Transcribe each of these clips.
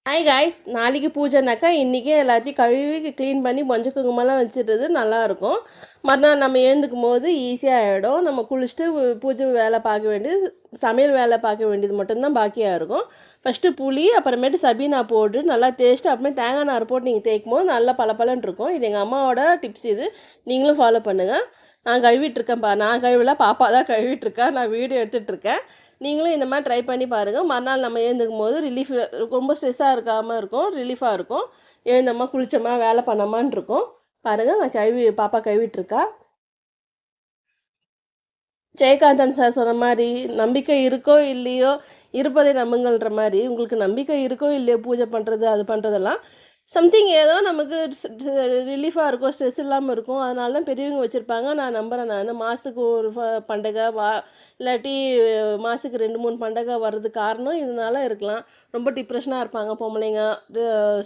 Hi guys, நாளைக்கு பூஜைனாக்கா இன்றைக்கே எல்லாத்தையும் கழுவி க்ளீன் பண்ணி மஞ்சள் குங்குமம்லாம் வச்சுடுறது நல்லாயிருக்கும். மறுநாள் நம்ம எழுந்துக்கும் போது ஈஸியாக ஆகிடும். நம்ம குளிச்சுட்டு பூஜை வேலை பார்க்க வேண்டியது, சமையல் வேலை பார்க்க வேண்டியது மட்டும்தான் பாக்கியாக இருக்கும். ஃபஸ்ட்டு புளி, அப்புறமேட்டு சபீனா போட்டு நல்லா தேய்ச்சிட்டு அப்புறமே தேங்காய் நார் போட்டு நீங்கள் தேய்க்கும் போது நல்லா பளபளன்னு இருக்கும். இது எங்கள் அம்மாவோட டிப்ஸ், இது நீங்களும் ஃபாலோ பண்ணுங்கள். நான் கழுவிட்டுருக்கேன்ப்பா, நான் கழுவல, பாப்பா தான் கழுவிட்டுருக்கா, நான் வீடியோ எடுத்துகிட்ருக்கேன். நீங்களும் இந்த மாதிரி ட்ரை பண்ணி பாருங்கள். மறுநாள் நம்ம எழுந்துக்கும் போது ரிலீஃப், ரொம்ப ஸ்ட்ரெஸ்ஸாக இருக்காமல் இருக்கும், ரிலீஃபாக இருக்கும். எழுந்தம்மா குளிச்சோமா வேலை பண்ணாமான்னு இருக்கும். பாருங்கள், நான் பாப்பா கழுவிட்டுருக்கா. ஜெயகாந்தன் சார் சொன்ன மாதிரி நம்பிக்கை இருக்கோ இல்லையோ இருப்பதை நம்புங்கள்ன்ற மாதிரி, உங்களுக்கு நம்பிக்கை இருக்கோ இல்லையோ பூஜை பண்ணுறது அது பண்ணுறதெல்லாம் சம்திங் ஏதோ நமக்கு ரிலீஃபாக இருக்கும், ஸ்ட்ரெஸ் இல்லாமல் இருக்கும். அதனால தான் பெரியவங்க வச்சுருப்பாங்க. நான் நம்புகிறேன். நான் மாதத்துக்கு ஒரு பண்டிகை இல்லாட்டி மாதத்துக்கு 2-3 பண்டிகை வர்றதுக்கு காரணம் இதனால இருக்கலாம். ரொம்ப டிப்ரெஷனாக இருப்பாங்க பொம்பளைங்க,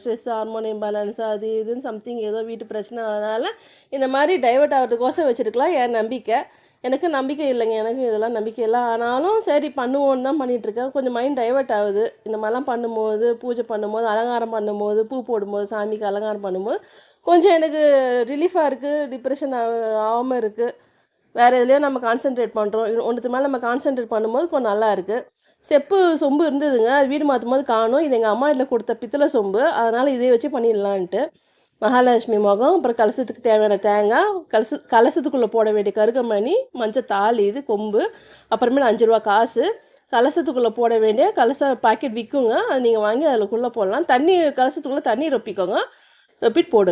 ஸ்ட்ரெஸ், ஹார்மோன் இம்பேலன்ஸ், அது இதுன்னு சம்திங் ஏதோ வீட்டு பிரச்சனை. அதனால் இந்த மாதிரி டைவர்ட் ஆகிறதுக்கோசம் வச்சுருக்கலாம். என் நம்பிக்கை. எனக்கு நம்பிக்கை இல்லைங்க, எனக்கு இதெல்லாம் நம்பிக்கை இல்லை. ஆனாலும் சரி பண்ணுவோன்னு தான் பண்ணிகிட்ருக்கேன். கொஞ்சம் மைண்ட் டைவர்ட் ஆகுது இந்த மாதிரிலாம் பண்ணும்போது. பூஜை பண்ணும்போது, அலங்காரம் பண்ணும்போது, பூ போடும்போது, சாமிக்கு அலங்காரம் பண்ணும்போது கொஞ்சம் எனக்கு ரிலீஃபாக இருக்குது, டிப்ரெஷன் ஆகாமல் இருக்குது. வேறு எதுலேயோ நம்ம கான்சென்ட்ரேட் பண்ணுறோம், ஒன்றுத்து மேலே நம்ம கான்சென்ட்ரேட் பண்ணும்போது கொஞ்சம் நல்லா இருக்குது. செப்பு சொம்பு இருந்ததுங்க, அது வீடு மாற்றும் போது காணும். இது எங்கள் அம்மா வீட்டில் கொடுத்த பித்தளை சொம்பு, அதனால் இதை வச்சு பண்ணிடலான்ட்டு. மகாலட்சுமி முகம், அப்புறம் கலசத்துக்கு தேவையான தேங்காய், கலசத்துக்குள்ளே போட வேண்டிய கருகமணி, மஞ்சள் தாலி, இது கொம்பு, அப்புறமேல 5 ரூபா காசு, கலசத்துக்குள்ளே போட வேண்டிய கலச பாக்கெட் விற்குங்க, அது நீங்கள் வாங்கி அதுக்குள்ளே போடலாம். கலசத்துக்குள்ளே தண்ணி ரொப்பிக்கோங்க, ரொப்பிட்டு போடுங்க.